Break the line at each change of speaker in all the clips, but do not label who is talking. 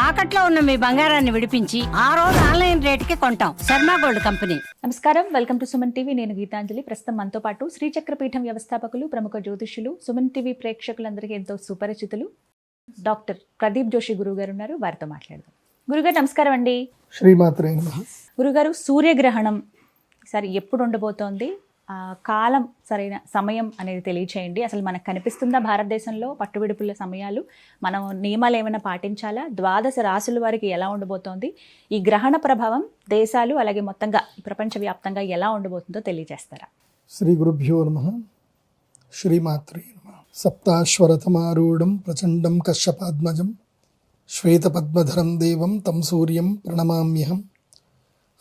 తాకట్లో ఉన్న మీ బంగారాన్ని విడిపించి ఆ రోజు ఆన్లైన్ రేటుకి కొంటాం. Sharma gold company.
నమస్కారం, వెల్కమ్ టు సుమన్ టీవీ. నేను గీతాంజలి. ప్రస్తుతం మనతో పాటు శ్రీచక్రపీఠం వ్యవస్థాపకులు, ప్రముఖ జ్యోతిష్యులు, సుమన్ టీవీ ప్రేక్షకులందరికీ ఎంతో సుపరిచితులు డాక్టర్ ప్రదీప్ జోషి గురువు గారు ఉన్నారు. వారితో మాట్లాడదాం. గురుగారు నమస్కారం అండి.
శ్రీమాత్రే నమః.
గురుగారు, సూర్యగ్రహణం సరే ఎప్పుడు ఉండబోతోంది? కాలం, సరైన సమయం అనేది తెలియచేయండి. అసలు మనకు కనిపిస్తుందా భారతదేశంలో పట్టువిడుపుల సమయాలు? మనం నియమాలు ఏమైనా పాటించాలా? ద్వాదశ రాశుల వారికి ఎలా ఉండబోతోంది? ఈ గ్రహణ ప్రభావం దేశాలు అలాగే మొత్తంగా ప్రపంచవ్యాప్తంగా ఎలా ఉండబోతుందో తెలియజేస్తారా?
శ్రీ గురుభ్యో నమః. శ్రీమాత్రే నమః. సప్తాశ్వరథమారూఢం ప్రచండం కశ్యపాద్మజం శ్వేతపద్మధరం దేవం తం సూర్యం ప్రణమామ్యహం.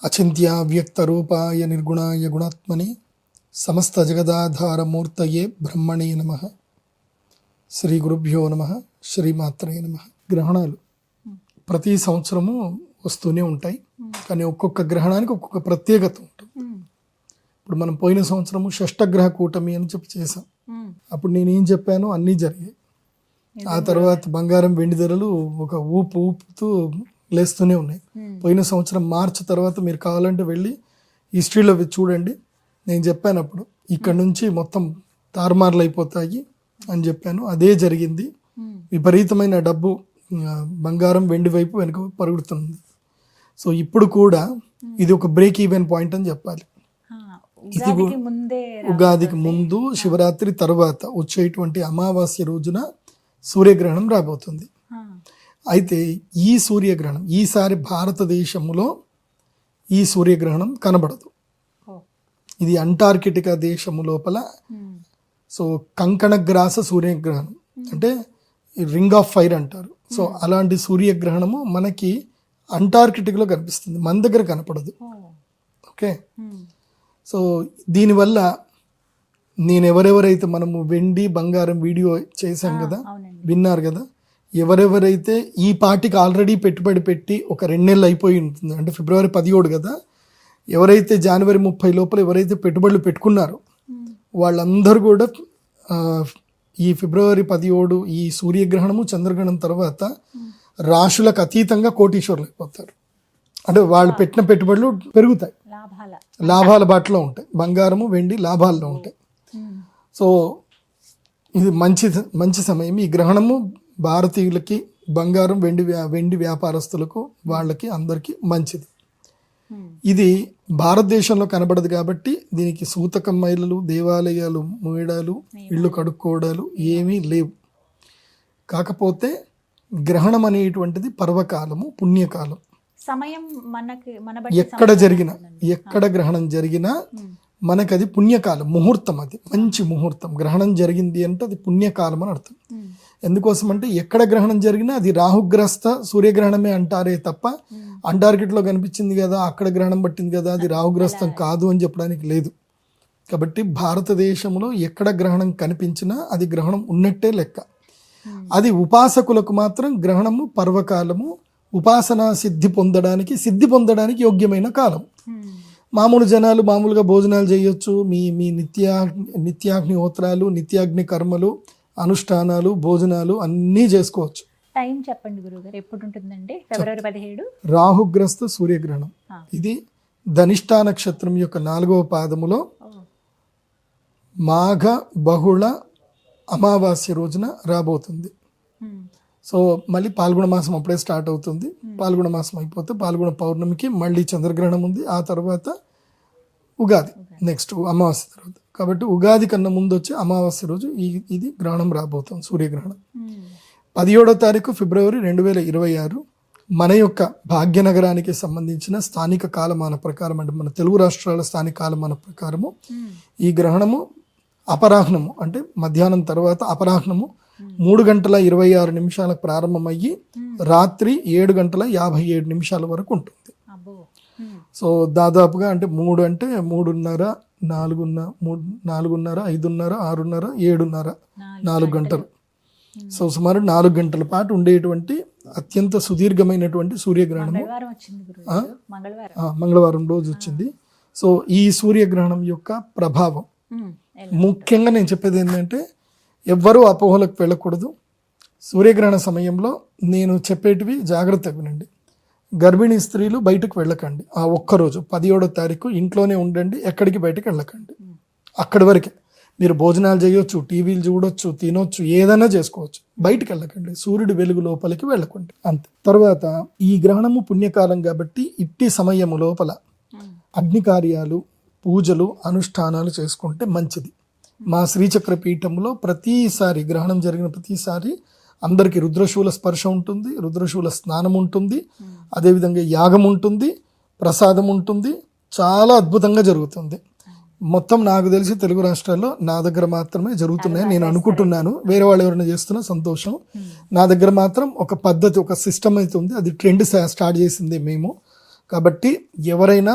అచింత్యావ్యక్తరూపాయ నిర్గుణాయ గుణాత్మనే సమస్త జగదాధారమూర్తయే బ్రహ్మణే నమః. శ్రీ గురుభ్యో నమః. శ్రీమాత్రే నమః. గ్రహణాలు ప్రతి సంవత్సరము వస్తూనే ఉంటాయి, కానీ ఒక్కొక్క గ్రహణానికి ఒక్కొక్క ప్రత్యేకత ఉంటుంది. ఇప్పుడు మనం పోయిన సంవత్సరము షష్టగ్రహ కూటమి అని చెప్పి చేసాం. అప్పుడు నేనేం చెప్పానో అన్నీ జరిగాయి. ఆ తర్వాత బంగారం వెండి ధరలు ఒక ఊపుతూ లేస్తూనే ఉన్నాయి. పోయిన సంవత్సరం మార్చి తర్వాత మీరు కావాలంటే వెళ్ళి హిస్టరీలో చూడండి. నేను చెప్పాను అప్పుడు ఇక్కడ నుంచి మొత్తం తారుమార్లు అయిపోతాయి అని చెప్పాను. అదే జరిగింది. విపరీతమైన డబ్బు బంగారం వెండి వైపు వెనుక పరుగుతుంది. సో ఇప్పుడు కూడా ఇది ఒక బ్రేక్ ఈవెన్ పాయింట్ అని చెప్పాలి. ఇది ఉగాదికి ముందు, శివరాత్రి తర్వాత వచ్చేటువంటి అమావాస్య రోజున సూర్యగ్రహణం రాబోతుంది. అయితే ఈ సూర్యగ్రహణం ఈసారి భారతదేశంలో ఈ సూర్యగ్రహణం కనబడదు. ఇది అంటార్కిటికా దేశము లోపల, సో కంకణగ్రాస సూర్యగ్రహణం అంటే రింగ్ ఆఫ్ ఫైర్ అంటారు. సో అలాంటి సూర్యగ్రహణము మనకి అంటార్కిటిక్లో కనిపిస్తుంది, మన దగ్గర కనపడదు. ఓకే, సో దీనివల్ల నేను ఎవరెవరైతే మనము వెండి బంగారం వీడియో చేశాం కదా, విన్నారు కదా, ఎవరెవరైతే ఈ పార్టీకి ఆల్రెడీ పెట్టుబడి పెట్టి ఒక 2 నెలలు అయిపోయి ఉంటుంది, అంటే ఫిబ్రవరి 17 కదా, ఎవరైతే జనవరి 30 లోపల ఎవరైతే పెట్టుబడులు పెట్టుకున్నారో వాళ్ళందరూ కూడా ఈ ఫిబ్రవరి 17 ఈ సూర్యగ్రహణము చంద్రగ్రహణం తర్వాత రాశులకు అతీతంగా కోటీశ్వరులు అయిపోతారు. అంటే వాళ్ళు పెట్టిన పెట్టుబడులు పెరుగుతాయి, లాభాల బాటలో ఉంటాయి. బంగారము వెండి లాభాల్లో ఉంటాయి. సో ఇది మంచి సమయం. ఈ గ్రహణము భారతీయులకి, బంగారం వెండి వ్యాపారస్తులకు, వాళ్ళకి అందరికీ మంచిది. ఇది భారతదేశంలో కనబడదు కాబట్టి దీనికి సూతకం మైలలు, దేవాలయాలు మూయడాలు, ఇళ్ళు కడుక్కోవడాలు ఏమీ లేవు. కాకపోతే గ్రహణం అనేటువంటిది పర్వకాలము, పుణ్యకాలం.
సమయం
ఎక్కడ గ్రహణం జరిగినా మనకు అది పుణ్యకాలం, ముహూర్తం. అది మంచి ముహూర్తం. గ్రహణం జరిగింది అంటే అది పుణ్యకాలం అని అర్థం. ఎందుకోసం అంటే ఎక్కడ గ్రహణం జరిగినా అది రాహుగ్రస్త సూర్యగ్రహణమే అంటారే తప్ప అంటార్కిటిక్లో కనిపించింది కదా, అక్కడ గ్రహణం పట్టింది కదా, అది రాహుగ్రస్తం కాదు అని చెప్పడానికి లేదు. కాబట్టి భారతదేశంలో ఎక్కడ గ్రహణం కనిపించినా అది గ్రహణం ఉన్నట్టే లెక్క. అది ఉపాసకులకు మాత్రం గ్రహణము పర్వకాలము, ఉపాసనా సిద్ధి పొందడానికి యోగ్యమైన కాలం. మామూలు జనాలు మామూలుగా భోజనాలు చేయొచ్చు, మీ నిత్యాగ్నిహోత్రాలు, నిత్యాగ్ని కర్మలు, అనుష్ఠానాలు, భోజనాలు అన్నీ చేసుకోవచ్చు.
టైం చెప్పండి గురుగారు, ఎప్పుడు ఉంటుందండి? ఫిబ్రవరి 17
రాహుగ్రస్త సూర్యగ్రహణం. ఇది ధనిష్ఠా నక్షత్రం యొక్క 4వ పాదములో మాఘ బహుళ అమావాస్య రోజున రాబోతుంది. సో మళ్ళీ పాల్గొన మాసం అప్పుడే స్టార్ట్ అవుతుంది. పాల్గొన మాసం అయిపోతే పాల్గొన పౌర్ణమికి మళ్ళీ చంద్రగ్రహణం ఉంది. ఆ తర్వాత ఉగాది, నెక్స్ట్ అమావాస్య తర్వాత. కాబట్టి ఉగాది కన్నా ముందు వచ్చే అమావాస్య రోజు ఇది గ్రహణం రాబోతుంది, సూర్యగ్రహణం. 17వ తారీఖు ఫిబ్రవరి 2026 మన యొక్క భాగ్యనగరానికి సంబంధించిన స్థానిక కాలమాన ప్రకారం, అంటే మన తెలుగు రాష్ట్రాల స్థానిక కాలమాన ప్రకారము ఈ గ్రహణము అపరాహ్నము అంటే మధ్యాహ్నం తర్వాత అపరాహ్నము 3:26 ప్రారంభమయ్యి రాత్రి 7:57 వరకు ఉంటుంది. సో దాదాపుగా అంటే 3 అంటే 3:30, 4:30, 5:30, 6:30, 7:30, 4 గంటలు. సో సుమారు 4 గంటల పాటు ఉండేటువంటి అత్యంత సుదీర్ఘమైనటువంటి సూర్యగ్రహణము మంగళవారం రోజు వచ్చింది. సో ఈ సూర్యగ్రహణం యొక్క ప్రభావం ముఖ్యంగా నేను చెప్పేది ఏంటంటే, ఎవ్వరూ అపోహలకు వెళ్ళకూడదు. సూర్యగ్రహణ సమయంలో నేను చెప్పేటివి జాగ్రత్తగా వినండి. గర్భిణీ స్త్రీలు బయటకు వెళ్ళకండి. ఆ ఒక్కరోజు 17వ తారీఖు ఇంట్లోనే ఉండండి, ఎక్కడికి బయటకు వెళ్ళకండి. అక్కడి వరకే మీరు భోజనాలు చేయొచ్చు, టీవీలు చూడొచ్చు, తినొచ్చు, ఏదైనా చేసుకోవచ్చు. బయటకు వెళ్ళకండి, సూర్యుడి వెలుగు లోపలికి వెళ్ళకండి, అంతే. తర్వాత ఈ గ్రహణము పుణ్యకాలం కాబట్టి ఇట్టి సమయము లోపల అగ్ని కార్యాలు, పూజలు, అనుష్ఠానాలు చేసుకుంటే మంచిది. మా శ్రీచక్ర పీఠంలో ప్రతిసారి గ్రహణం జరిగిన ప్రతిసారి అందరికీ రుద్రశూల స్పర్శ ఉంటుంది, రుద్రశూల స్నానం ఉంటుంది, అదేవిధంగా యాగం ఉంటుంది, ప్రసాదం ఉంటుంది. చాలా అద్భుతంగా జరుగుతుంది. మొత్తం నాకు తెలిసి తెలుగు రాష్ట్రాల్లో నా దగ్గర మాత్రమే జరుగుతున్నాయి నేను అనుకుంటున్నాను. వేరే వాళ్ళు ఎవరైనా చేస్తున్నా సంతోషం. నా దగ్గర మాత్రం ఒక పద్ధతి, ఒక సిస్టమ్ అయితే ఉంది. అది ట్రెండ్ స్టార్ట్ చేసింది మేము. కాబట్టి ఎవరైనా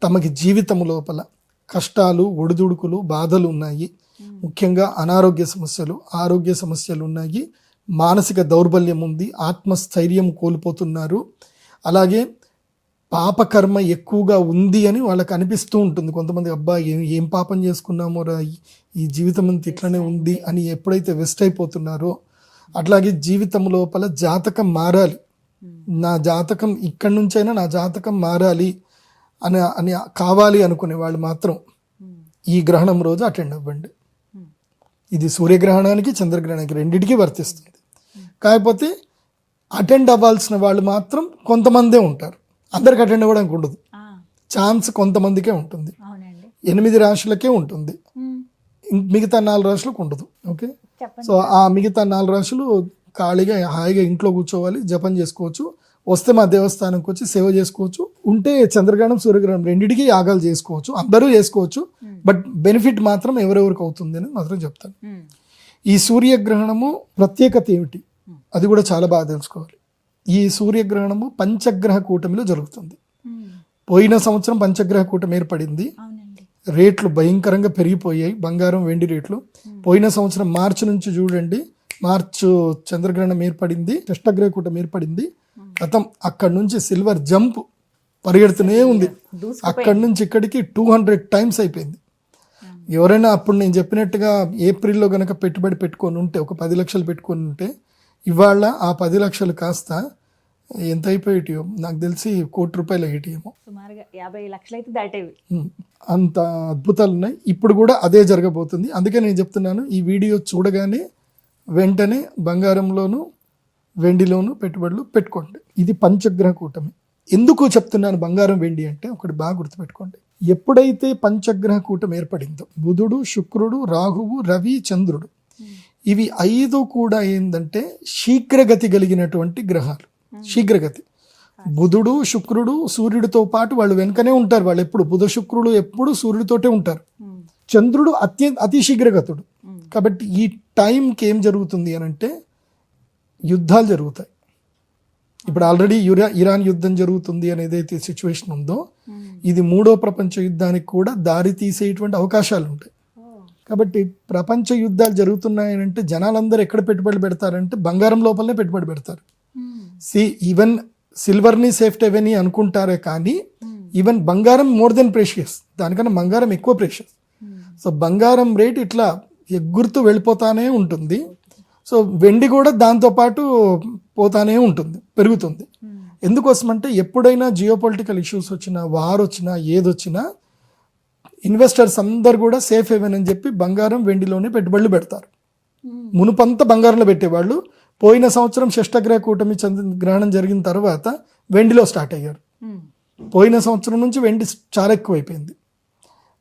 తమకి జీవితం లోపల కష్టాలు, ఒడిదుడుకులు, బాధలు ఉన్నాయి, ముఖ్యంగా అనారోగ్య సమస్యలు, ఆరోగ్య సమస్యలు ఉన్నాయి, మానసిక దౌర్బల్యం ఉంది, ఆత్మస్థైర్యం కోల్పోతున్నారు, అలాగే పాపకర్మ ఎక్కువగా ఉంది అని వాళ్ళకి అనిపిస్తూ ఉంటుంది. కొంతమంది అబ్బా ఏం పాపం చేసుకున్నామో రా, ఈ జీవితం అంతా ఇట్లనే ఉంది అని ఎప్పుడైతే వెస్ట్ అయిపోతున్నారో, అట్లాగే జీవితం లోపల జాతకం మారాలి, నా జాతకం ఇక్కడి నుంచైనా నా జాతకం మారాలి అని కావాలి అనుకునే వాళ్ళు మాత్రం ఈ గ్రహణం రోజు అటెండ్ అవ్వండి. ఇది సూర్యగ్రహణానికి, చంద్రగ్రహణానికి రెండింటికి వర్తిస్తుంది. కాకపోతే అటెండ్ అవ్వాల్సిన వాళ్ళు మాత్రం కొంతమందే ఉంటారు, అందరికి అటెండ్ అవ్వడానికి ఉండదు. ఛాన్స్ కొంతమందికే ఉంటుంది, 8 రాశులకే ఉంటుంది, మిగతా 4 రాశులకు ఉండదు. ఓకే, సో ఆ మిగతా 4 రాశులు ఖాళీగా హాయిగా ఇంట్లో కూర్చోవాలి, జపం చేసుకోవచ్చు, వస్తే మా దేవస్థానంకి వచ్చి సేవ చేసుకోవచ్చు, ఉంటే చంద్రగ్రహణం, సూర్యగ్రహణం రెండింటికి యాగాలు చేసుకోవచ్చు, అందరూ చేసుకోవచ్చు. బట్ బెనిఫిట్ మాత్రం ఎవరెవరికి అవుతుంది అని మాత్రం చెప్తాను. ఈ సూర్యగ్రహణము ప్రత్యేకత ఏమిటి అది కూడా చాలా బాగా తెలుసుకోవాలి. ఈ సూర్యగ్రహణము పంచగ్రహ కూటమిలో జరుగుతుంది. పోయిన సంవత్సరం పంచగ్రహ కూటమి ఏర్పడింది, రేట్లు భయంకరంగా పెరిగిపోయాయి, బంగారం, వెండి రేట్లు. పోయిన సంవత్సరం మార్చి నుంచి చూడండి, మార్చు చంద్రగ్రహణం ఏర్పడింది, షష్టగ్రహ కూటమి ఏర్పడింది. గతం అక్కడి నుంచి సిల్వర్ జంప్ పరిగెడుతూనే ఉంది, అక్కడి నుంచి ఇక్కడికి 200 టైమ్స్ అయిపోయింది. ఎవరైనా అప్పుడు నేను చెప్పినట్టుగా ఏప్రిల్లో గనక పెట్టుబడి పెట్టుకొని ఉంటే, ఒక 10 లక్షలు పెట్టుకొని ఉంటే, ఇవాళ ఆ 10 లక్షలు కాస్త ఎంత అయిపోయేటియో నాకు తెలిసి ₹1 కోటి అయ్యేటియేమో,
సుమారుగా 50 లక్షలు అయితే దాటేవి.
అంత అద్భుతాలు ఉన్నాయి. ఇప్పుడు కూడా అదే జరగబోతుంది. అందుకే నేను చెప్తున్నాను, ఈ వీడియో చూడగానే వెంటనే బంగారంలోను, వెండిలోను పెట్టుబడులు పెట్టుకోండి. ఇది పంచగ్రహ కూటమి. ఎందుకు చెప్తున్నాను బంగారం, వెండి అంటే ఒకటి బాగా గుర్తుపెట్టుకోండి. ఎప్పుడైతే పంచగ్రహ కూటమి ఏర్పడిందో, బుధుడు, శుక్రుడు, రాహువు, రవి, చంద్రుడు, ఇవి 5 కూడా ఏంటంటే శీఘ్రగతి కలిగినటువంటి గ్రహాలు. శీఘ్రగతి. బుధుడు, శుక్రుడు సూర్యుడితో పాటు వాళ్ళు వెనుకనే ఉంటారు. వాళ్ళు ఎప్పుడు బుధ శుక్రుడు ఎప్పుడు సూర్యుడితోటే ఉంటారు. చంద్రుడు అతి శీఘ్రగతుడు. కాబట్టి ఈ టైంకి ఏం జరుగుతుంది అని అంటే యుద్ధాలు జరుగుతాయి. ఇప్పుడు ఆల్రెడీ ఇరాన్ యుద్ధం జరుగుతుంది అని ఏదైతే సిచ్యువేషన్ ఉందో, ఇది 3వ ప్రపంచ యుద్ధానికి కూడా దారి తీసేటువంటి అవకాశాలు ఉంటాయి. కాబట్టి ప్రపంచ యుద్ధాలు జరుగుతున్నాయనంటే జనాలందరూ ఎక్కడ పెట్టుబడి పెడతారంటే బంగారం లోపలనే పెట్టుబడి పెడతారు. ఈవెన్ సిల్వర్ని సేఫ్ హెవెన్ అనుకుంటారే కానీ ఈవెన్ బంగారం మోర్ దెన్ ప్రెషియస్, దానికన్నా బంగారం ఎక్కువ ప్రెషియస్. సో బంగారం రేట్ ఇట్లా ఎగురుతూ వెళ్ళిపోతానే ఉంటుంది. సో వెండి కూడా దాంతోపాటు పోతానే ఉంటుంది, పెరుగుతుంది. ఎందుకోసమంటే ఎప్పుడైనా జియోపొలిటికల్ ఇష్యూస్ వచ్చినా, వార్ వచ్చినా, ఏదొచ్చినా ఇన్వెస్టర్స్ అందరు కూడా సేఫ్ హెవెన్ అని చెప్పి బంగారం, వెండిలోనే పెట్టుబడులు పెడతారు. మునుపంతా బంగారంలో పెట్టేవాళ్ళు. పోయిన సంవత్సరం షష్టగ్రహ కూటమి గ్రహణం జరిగిన తర్వాత వెండిలో స్టార్ట్ అయ్యారు. పోయిన సంవత్సరం నుంచి వెండి చాలా ఎక్కువైపోయింది.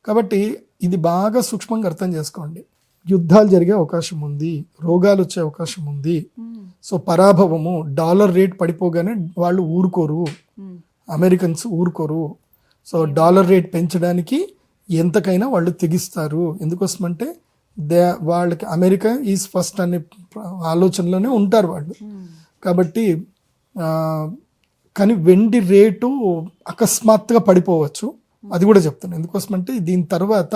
కాబట్టి ఇది బాగా సూక్ష్మంగా అర్థం చేసుకోండి. యుద్ధాలు జరిగే అవకాశం ఉంది, రోగాలు వచ్చే అవకాశం ఉంది. సో పరాభవము, డాలర్ రేట్ పడిపోగానే వాళ్ళు ఊరుకోరు, అమెరికన్స్ ఊరుకోరు. సో డాలర్ రేట్ పెంచడానికి ఎంతకైనా వాళ్ళు తెగిస్తారు. ఎందుకోసమంటే వాళ్ళకి అమెరికా ఈజ్ ఫస్ట్ అనే ఆలోచనలోనే ఉంటారు వాళ్ళు. కాబట్టి కానీ వెండి రేటు అకస్మాత్తుగా పడిపోవచ్చు, అది కూడా చెప్తాను. ఎందుకోసమంటే దీని తర్వాత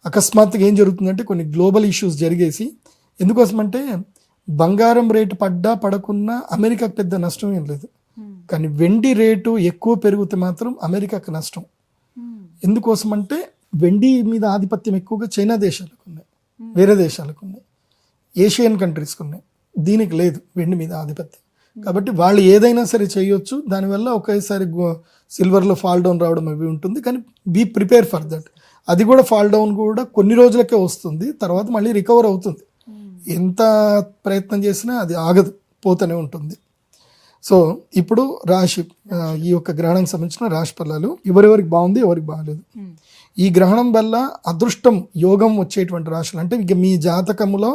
అకస్మాత్తుగా ఏం జరుగుతుందంటే కొన్ని గ్లోబల్ ఇష్యూస్ జరిగేసి, ఎందుకోసమంటే బంగారం రేటు పడ్డా పడకున్నా అమెరికాకు పెద్ద నష్టం ఏం లేదు, కానీ వెండి రేటు ఎక్కువ పెరిగితే మాత్రం అమెరికాకు నష్టం. ఎందుకోసమంటే వెండి మీద ఆధిపత్యం ఎక్కువగా చైనా దేశాలకు ఉన్నాయి, వేరే దేశాలకు ఉన్నాయి, ఏషియన్ కంట్రీస్కి ఉన్నాయి. దీనికి లేదు వెండి మీద ఆధిపత్యం. కాబట్టి వాళ్ళు ఏదైనా సరే చేయొచ్చు. దానివల్ల ఒకేసారి సిల్వర్లో ఫాల్ డౌన్ రావడం అవి ఉంటుంది. కానీ బీ ప్రిపేర్ ఫర్ దట్. అది కూడా ఫాల్ డౌన్ కూడా కొన్ని రోజులకే వస్తుంది, తర్వాత మళ్ళీ రికవర్ అవుతుంది. ఎంత ప్రయత్నం చేసినా అది ఆగదు, పోతూనే ఉంటుంది. సో ఇప్పుడు రాశి, ఈ యొక్క గ్రహణానికి సంబంధించిన రాశి ఫలాలు ఎవరెవరికి బాగుంది, ఎవరికి బాగాలేదు. ఈ గ్రహణం వల్ల అదృష్టం, యోగం వచ్చేటువంటి రాశులు అంటే ఇక మీ జాతకములో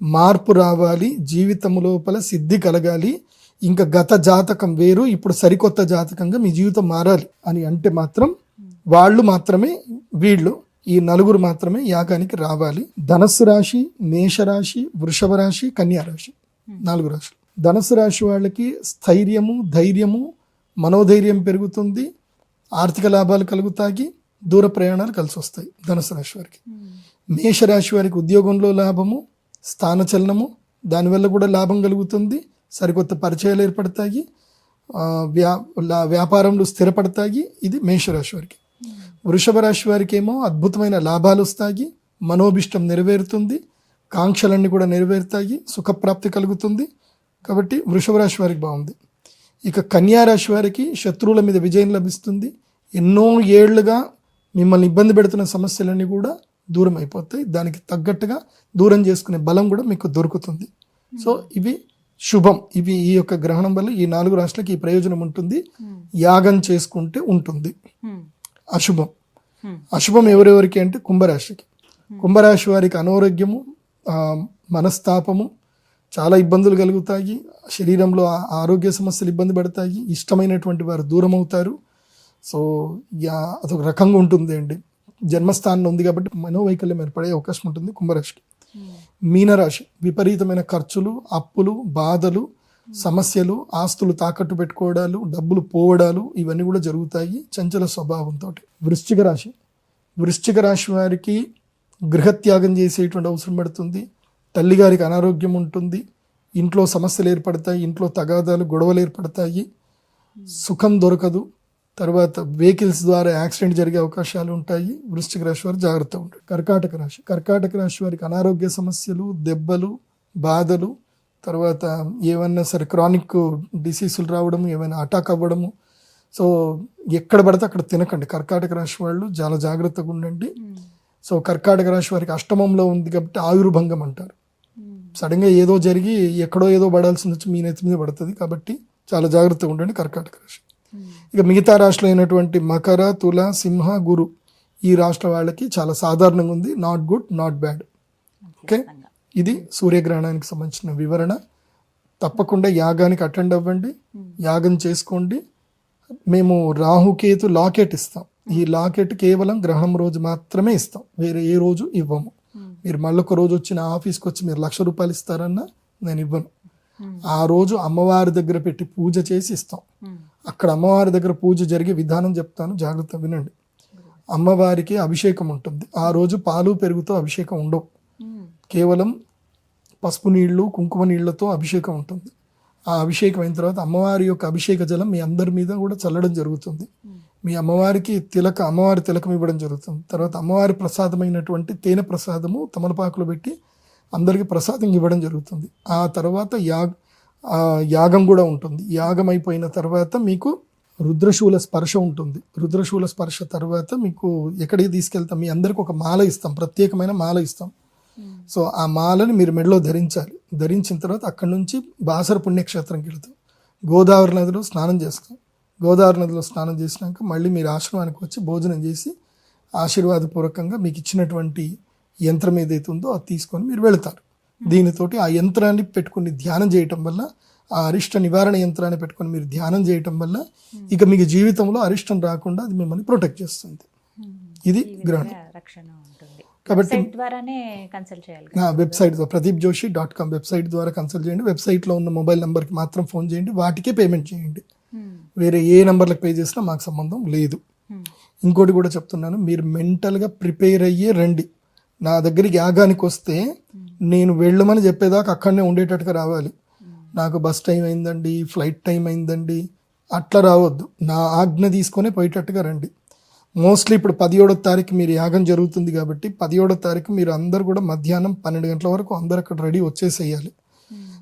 మార్పు రావాలి, జీవితం లోపల సిద్ధి కలగాలి, ఇంకా గత జాతకం వేరు, ఇప్పుడు సరికొత్త జాతకంగా మీ జీవితం మారాలి అని అంటే మాత్రం వాళ్ళు మాత్రమే, వీళ్ళు ఈ నలుగురు మాత్రమే యాగానికి రావాలి. ధనస్సు రాశి, మేషరాశి, వృషభ రాశి, కన్యా రాశి, 4 రాశులు. ధనస్సు రాశి వాళ్ళకి స్థైర్యము, ధైర్యము, మనోధైర్యం పెరుగుతుంది, ఆర్థిక లాభాలు కలుగుతాయి, దూర ప్రయాణాలు కలిసి వస్తాయి ధనుసు రాశి వారికి. మేషరాశి వారికి ఉద్యోగంలో లాభము, స్థానచలనము, దానివల్ల కూడా లాభం కలుగుతుంది, సరికొత్త పరిచయాలు ఏర్పడతాయి, వ్యాపారంలో స్థిరపడతాయి. ఇది మేషరాశి వారికి. వృషభ రాశి వారికి ఏమో అద్భుతమైన లాభాలు వస్తాయి, మనోభిష్టం నెరవేరుతుంది, కాంక్షలన్నీ కూడా నెరవేరుతాయి, సుఖప్రాప్తి కలుగుతుంది. కాబట్టి వృషభ రాశి వారికి బాగుంది. ఇక కన్యా రాశి వారికి శత్రువుల మీద విజయం లభిస్తుంది, ఎన్నో ఏళ్లుగా మిమ్మల్ని ఇబ్బంది పెడుతున్న సమస్యలన్నీ కూడా దూరం అయిపోతాయి, దానికి తగ్గట్టుగా దూరం చేసుకునే బలం కూడా మీకు దొరుకుతుంది. సో ఇవి శుభం. ఇవి ఈ యొక్క గ్రహణం వల్ల ఈ 4 రాశులకి ఈ ప్రయోజనం ఉంటుంది, యాగం చేసుకుంటే ఉంటుంది. అశుభం ఎవరెవరికి అంటే కుంభరాశికి. కుంభరాశి వారికి అనారోగ్యము, మనస్తాపము, చాలా ఇబ్బందులు కలుగుతాయి, శరీరంలో ఆరోగ్య సమస్యలు ఇబ్బంది పడతాయి, ఇష్టమైనటువంటి వారు దూరం అవుతారు. సో అదొక రకంగా ఉంటుంది అండి. జన్మస్థానం ఉంది కాబట్టి మనోవైకల్యం ఏర్పడే అవకాశం ఉంటుంది కుంభరాశికి. మీనరాశి విపరీతమైన ఖర్చులు, అప్పులు, బాధలు, సమస్యలు, ఆస్తులు తాకట్టు పెట్టుకోవడాలు, డబ్బులు పోవడాలు ఇవన్నీ కూడా జరుగుతాయి చంచల స్వభావంతో. వృశ్చిక రాశి వారికి గృహత్యాగం చేసేటువంటి అవసరం పడుతుంది, తల్లిగారికి అనారోగ్యం ఉంటుంది, ఇంట్లో సమస్యలు ఏర్పడతాయి, ఇంట్లో తగాదాలు, గొడవలు ఏర్పడతాయి, సుఖం దొరకదు, తర్వాత వెహికల్స్ ద్వారా యాక్సిడెంట్ జరిగే అవకాశాలు ఉంటాయి. వృశ్చిక రాశి వారు జాగ్రత్తగా ఉంటారు. కర్కాటక రాశి వారికి అనారోగ్య సమస్యలు, దెబ్బలు, బాధలు, తర్వాత ఏమన్నా సరే క్రానిక్ డిసీజులు రావడము, ఏమైనా అటాక్ అవ్వడము. సో ఎక్కడ పడితే అక్కడ తినకండి. కర్కాటక రాశి వాళ్ళు చాలా జాగ్రత్తగా ఉండండి. సో కర్కాటక రాశి వారికి అష్టమంలో ఉంది కాబట్టి ఆయుర్భంగం అంటారు. సడన్గా ఏదో జరిగి ఎక్కడో ఏదో పడాల్సింది వచ్చి మీ నెత్తి మీద పడుతుంది, కాబట్టి చాలా జాగ్రత్తగా ఉండండి కర్కాటక రాశి. ఇక మిగతా రాశులు అయినటువంటి మకర, తుల, సింహ, గురు ఈ రాష్ట్ర వాళ్ళకి చాలా సాధారణంగా ఉంది, not good, not bad. Okay, ఇది సూర్యగ్రహణానికి సంబంధించిన వివరణ. తప్పకుండా యాగానికి అటెండ్ అవ్వండి, యాగం చేసుకోండి. మేము రాహుకేతు లాకెట్ ఇస్తాం. ఈ లాకెట్ కేవలం గ్రహణం రోజు మాత్రమే ఇస్తాం, వేరే ఏ రోజు ఇవ్వము. మీరు మళ్ళొక రోజు వచ్చి నా ఆఫీస్కి వచ్చి మీరు ₹1,00,000 ఇస్తారన్నా నేను ఇవ్వను. ఆ రోజు అమ్మవారి దగ్గర పెట్టి పూజ చేసి ఇస్తాం. అక్కడ అమ్మవారి దగ్గర పూజ జరిగే విధానం చెప్తాను, జాగ్రత్త వినండి. అమ్మవారికి అభిషేకం ఉంటుంది. ఆ రోజు పాలు పెరుగుతో అభిషేకం ఉండవు, కేవలం పసుపు నీళ్లు, కుంకుమ నీళ్లతో అభిషేకం ఉంటుంది. ఆ అభిషేకం అయిన తర్వాత అమ్మవారి యొక్క అభిషేక జలం మీ అందరి మీద కూడా చల్లడం జరుగుతుంది. మీ అమ్మవారికి అమ్మవారి తిలకం ఇవ్వడం జరుగుతుంది. తర్వాత అమ్మవారి ప్రసాదమైనటువంటి తేనె ప్రసాదము తమలపాకులు పెట్టి అందరికీ ప్రసాదం ఇవ్వడం జరుగుతుంది. ఆ తర్వాత యాగం కూడా ఉంటుంది. యాగం అయిపోయిన తర్వాత మీకు రుద్రశూల స్పర్శ ఉంటుంది. రుద్రశూల స్పర్శ తర్వాత మీకు ఎక్కడికి తీసుకెళ్తాం, మీ అందరికి ఒక మాల ఇస్తాం, ప్రత్యేకమైన మాల ఇస్తాం. సో ఆ మాలని మీరు మెడలో ధరించాలి. ధరించిన తర్వాత అక్కడి నుంచి బాసర పుణ్యక్షేత్రంకి వెళ్తాం. గోదావరి నదిలో స్నానం చేస్తాం. గోదావరి నదిలో స్నానం చేసినాక మళ్ళీ మీరు ఆశ్రమానికి వచ్చి భోజనం చేసి ఆశీర్వాదపూర్వకంగా మీకు ఇచ్చినటువంటి యంత్రం ఏదైతే ఉందో అది తీసుకొని మీరు వెళతారు. దీనితోటి ఆ యంత్రాన్ని పెట్టుకుని ధ్యానం చేయటం వల్ల, ఆ అరిష్ట నివారణ యంత్రాన్ని పెట్టుకొని మీరు ధ్యానం చేయటం వల్ల ఇక మీకు జీవితంలో అరిష్టం రాకుండా అది మిమ్మల్ని ప్రొటెక్ట్ చేస్తుంది. ఇది గ్రహణం. కాబట్టి వెబ్సైట్ pradeepjoshi.com వెబ్సైట్ ద్వారా కన్సల్ట్ చేయండి. వెబ్సైట్లో ఉన్న మొబైల్ నెంబర్కి మాత్రం ఫోన్ చేయండి, వాటికే పేమెంట్ చేయండి. వేరే ఏ నెంబర్లకు పే చేసినా మాకు సంబంధం లేదు. ఇంకోటి కూడా చెప్తున్నాను, మీరు మెంటల్గా ప్రిపేర్ అయ్యే రండి. నా దగ్గరికి యాగానికి వస్తే నేను వెళ్ళమని చెప్పేదాకా అక్కడనే ఉండేటట్టుగా రావాలి. నాకు బస్ టైం అయిందండి, ఫ్లైట్ టైం అయిందండి అట్లా రావద్దు. నా ఆజ్ఞ తీసుకొని పోయేటట్టుగా రండి. మోస్ట్లీ ఇప్పుడు 17వ తారీఖు మీరు యాగం జరుగుతుంది కాబట్టి 17వ తారీఖు మీరు అందరు కూడా మధ్యాహ్నం 12 గంటల వరకు అందరు అక్కడ రెడీ వచ్చేసేయాలి.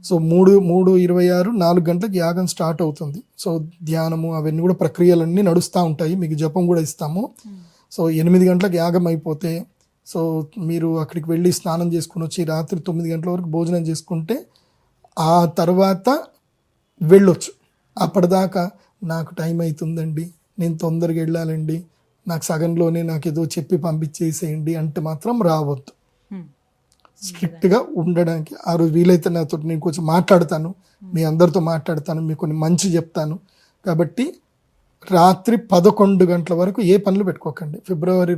సో 3:26 4 గంటలకు యాగం స్టార్ట్ అవుతుంది. సో ధ్యానము అవన్నీ కూడా ప్రక్రియలన్నీ నడుస్తూ ఉంటాయి. మీకు జపం కూడా ఇస్తాము. సో 8 గంటలకు యాగం అయిపోతే సో మీరు అక్కడికి వెళ్ళి స్నానం చేసుకుని వచ్చి రాత్రి 9 గంటల వరకు భోజనం చేసుకుంటే ఆ తర్వాత వెళ్ళొచ్చు. అప్పటిదాకా నాకు టైం అవుతుందండి, నేను తొందరగా వెళ్ళాలండి, నాకు సగంలోనే నాకు ఏదో చెప్పి పంపించేసేయండి అంటే మాత్రం రావద్దు. స్ట్రిక్ట్గా ఉండడానికి ఆ రోజు వీలైతే నాతో నేను కొంచెం మాట్లాడతాను, మీ అందరితో మాట్లాడతాను, మీకు కొన్ని మంచి చెప్తాను. కాబట్టి రాత్రి 11 గంటల వరకు ఏ పనులు పెట్టుకోకండి. ఫిబ్రవరి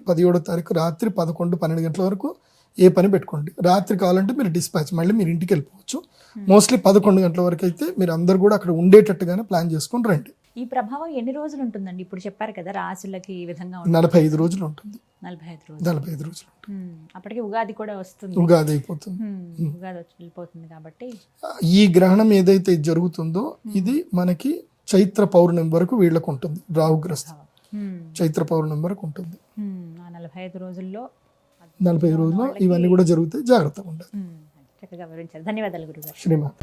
17వ తారీఖు రాత్రి 11-12 గంటల వరకు ఏ పని పెట్టుకోండి. రాత్రి కావాలంటే మీరు డిస్పాచ్ మళ్ళీ మీరు ఇంటికి వెళ్ళిపోవచ్చు. మోస్ట్లీ 11 గంటల వరకు అయితే మీరు అందరు కూడా అక్కడ ఉండేటట్టుగానే ప్లాన్ చేసుకొని రండి.
ఈ ప్రభావం ఎన్ని రోజులు ఉంటుందండి? ఇప్పుడు చెప్పారు కదా రాసులకి ఈ విధంగా
45 రోజులు ఉంటుంది.
45 రోజులు అప్పటికి ఉగాది కూడా వస్తుంది,
ఉగాది అయిపోతుంది.
ఉగాది వచ్చి వెళ్ళిపోతుంది. కాబట్టి
ఈ గ్రహణం ఏదైతే జరుగుతుందో ఇది మనకి చైత్ర పౌర్ణమి వరకు వీళ్ళకు ఉంటుంది. రాహుగ్రస్తం చైత్ర పౌర్ణమి వరకు ఉంటుంది.
ఆ 45 రోజుల్లో
45 రోజుల్లో ఇవన్నీ కూడా జరుగుతాయి. జాగ్రత్తగా ఉండాలి.
చక్కగా వివరించారు. ధన్యవాదాలు గురుగారు.
శ్రీమాత.